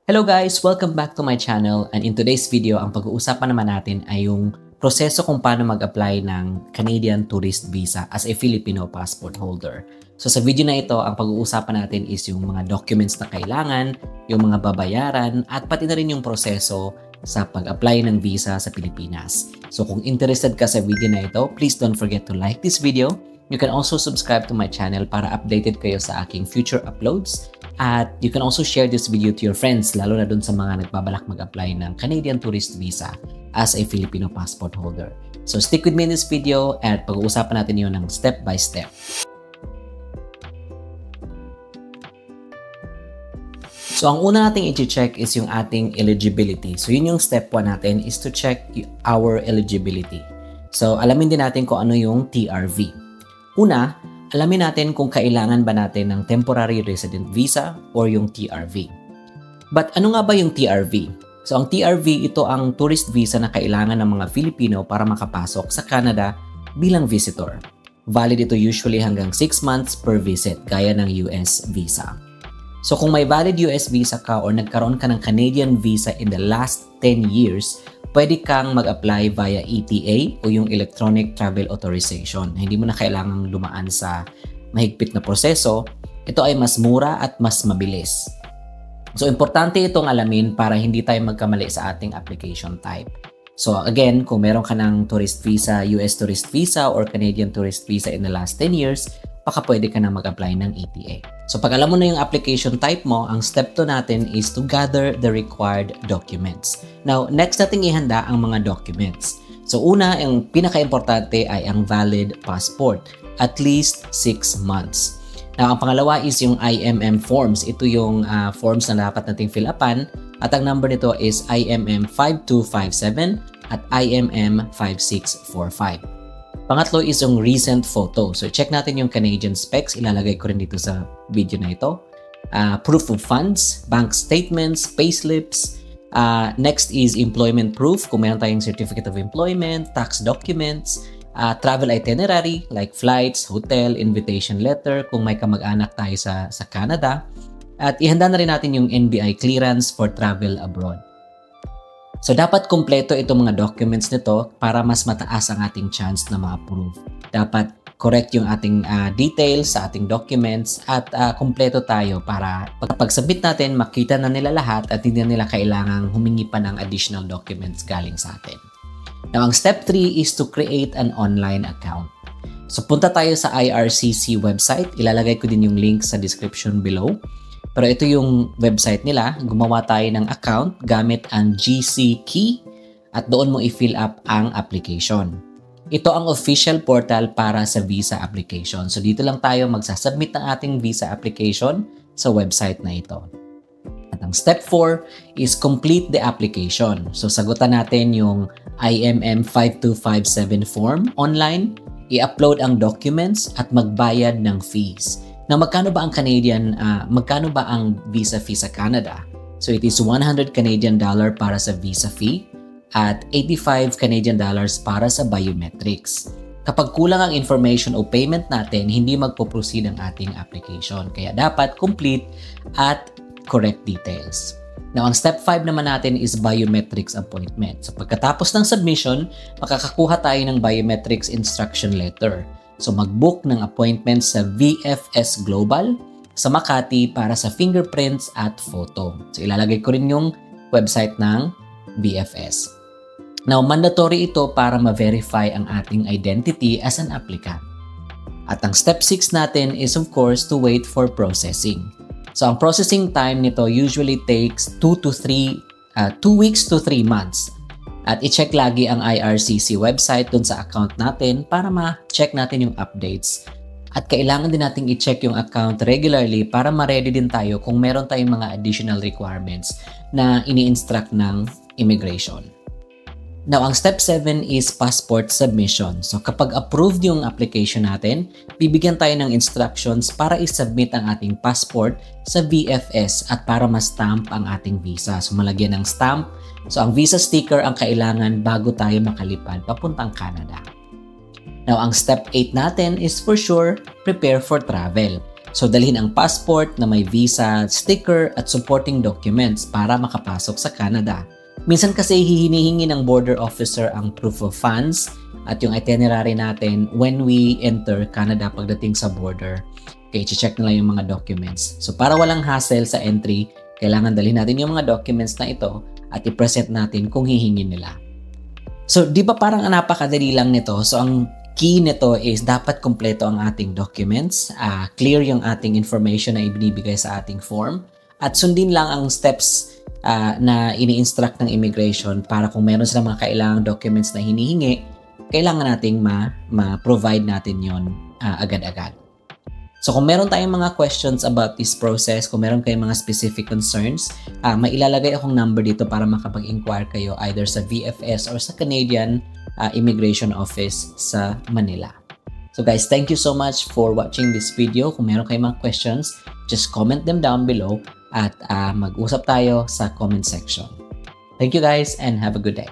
Hello guys! Welcome back to my channel, and in today's video, ang pag-uusapan naman natin ay yung proseso kung paano mag-apply ng Canadian Tourist Visa as a Filipino passport holder. So sa video na ito, ang pag-uusapan natin is yung mga documents na kailangan, yung mga babayaran, at pati na rin yung proseso sa pag-apply ng visa sa Pilipinas. So kung interested ka sa video na ito, please don't forget to like this video. You can also subscribe to my channel para updated kayo sa aking future uploads. At you can also share this video to your friends, lalo na dun sa mga nagbabalak mag-apply ng Canadian Tourist Visa as a Filipino passport holder. So stick with me in this video at pag-uusapan natin yun ng step by step. So ang una nating i-check is yung ating eligibility. So yun yung step 1 natin is to check our eligibility. So alamin din natin kung ano yung TRV. Una, alamin natin kung kailangan ba natin ng temporary resident visa or yung TRV. But ano nga ba yung TRV? So ang TRV, ito ang tourist visa na kailangan ng mga Filipino para makapasok sa Canada bilang visitor. Valid ito usually hanggang 6 months per visit, gaya ng US visa. So kung may valid US visa ka or nagkaroon ka ng Canadian visa in the last 10 years, pwede kang mag-apply via ETA o yung Electronic Travel Authorization. Hindi mo na kailangang dumaan sa mahigpit na proseso. Ito ay mas mura at mas mabilis. So, importante itong alamin para hindi tayo magkamali sa ating application type. So, again, kung meron ka ng tourist visa, US tourist visa or Canadian tourist visa in the last 10 years, baka pwede ka na mag-apply ng ETA. So pag alam mo na yung application type mo, ang step 2 natin is to gather the required documents. Now, next natin ihanda ang mga documents. So una, ang pinaka-importante ay ang valid passport, at least 6 months. Now, ang pangalawa is yung IMM forms. Ito yung forms na dapat nating fill upan, at ang number nito is IMM 5257 at IMM 5645. Pangatlo is yung recent photo. So, check natin yung Canadian specs. Ilalagay ko rin dito sa video na ito. Proof of funds, bank statements, payslips. Next is employment proof. Kung meron tayong certificate of employment, tax documents, travel itinerary like flights, hotel, invitation letter kung may kamag-anak tayo sa Canada. At ihanda na rin natin yung NBI clearance for travel abroad. So, dapat kumpleto itong mga documents nito para mas mataas ang ating chance na ma-approve. Dapat correct yung ating details sa ating documents at kumpleto tayo para pag-submit natin, makita na nila lahat at hindi na nila kailangang humingi pa ng additional documents galing sa atin. Now, ang step 3 is to create an online account. So, punta tayo sa IRCC website. Ilalagay ko din yung link sa description below. Pero ito yung website nila. Gumawa tayo ng account gamit ang GC key at doon mo i-fill up ang application. Ito ang official portal para sa visa application. So dito lang tayo magsasubmit ng ating visa application sa website na ito. At ang step 4 is complete the application. So sagutan natin yung IMM 5257 form online, i-upload ang documents at magbayad ng fees. Now, magkano ba ang visa fee sa Canada? So, it is 100 Canadian dollar para sa visa fee at 85 Canadian dollars para sa biometrics. Kapag kulang ang information o payment natin, hindi magpo-proceed ang ating application. Kaya dapat complete at correct details. Now, ang step 5 naman natin is biometrics appointment. So, pagkatapos ng submission, makakakuha tayo ng biometrics instruction letter. So mag-book ng appointment sa VFS Global sa Makati para sa fingerprints at photo. So ilalagay ko rin yung website ng VFS. Now, mandatory ito para ma-verify ang ating identity as an applicant. At ang step 6 natin is of course to wait for processing. So ang processing time nito usually takes 2 weeks to 3 months. At i-check lagi ang IRCC website dun sa account natin para ma-check natin yung updates. At kailangan din natin i-check yung account regularly para ma-ready din tayo kung meron tayong mga additional requirements na ini-instruct ng immigration. Now, ang step 7 is passport submission. So, kapag approved yung application natin, bibigyan tayo ng instructions para i-submit ang ating passport sa VFS at para ma-stamp ang ating visa. So, malagyan ng stamp. So, ang visa sticker ang kailangan bago tayo makalipad papuntang Canada. Now, ang step 8 natin is for sure, prepare for travel. So dalhin ang passport na may visa, sticker at supporting documents para makapasok sa Canada. Minsan kasi hihinihingi ng border officer ang proof of funds at yung itinerary natin when we enter Canada pagdating sa border. Okay, i-check na lang yung mga documents. So para walang hassle sa entry, kailangan dalhin natin yung mga documents na ito at i-present natin kung hihingin nila. So di ba parang napakadali lang nito? So ang key nito is dapat kumpleto ang ating documents, clear yung ating information na ibinibigay sa ating form, at sundin lang ang steps na ini-instruct ng immigration para kung meron silang mga kailangang documents na hinihingi, kailangan nating ma-provide natin yon agad-agad. So kung meron tayong mga questions about this process, kung meron kayong mga specific concerns, mailalagay akong number dito para makapag-inquire kayo either sa VFS or sa Canadian Immigration Office sa Manila. So guys, thank you so much for watching this video. Kung meron kayong mga questions, just comment them down below at mag-usap tayo sa comment section. Thank you guys and have a good day.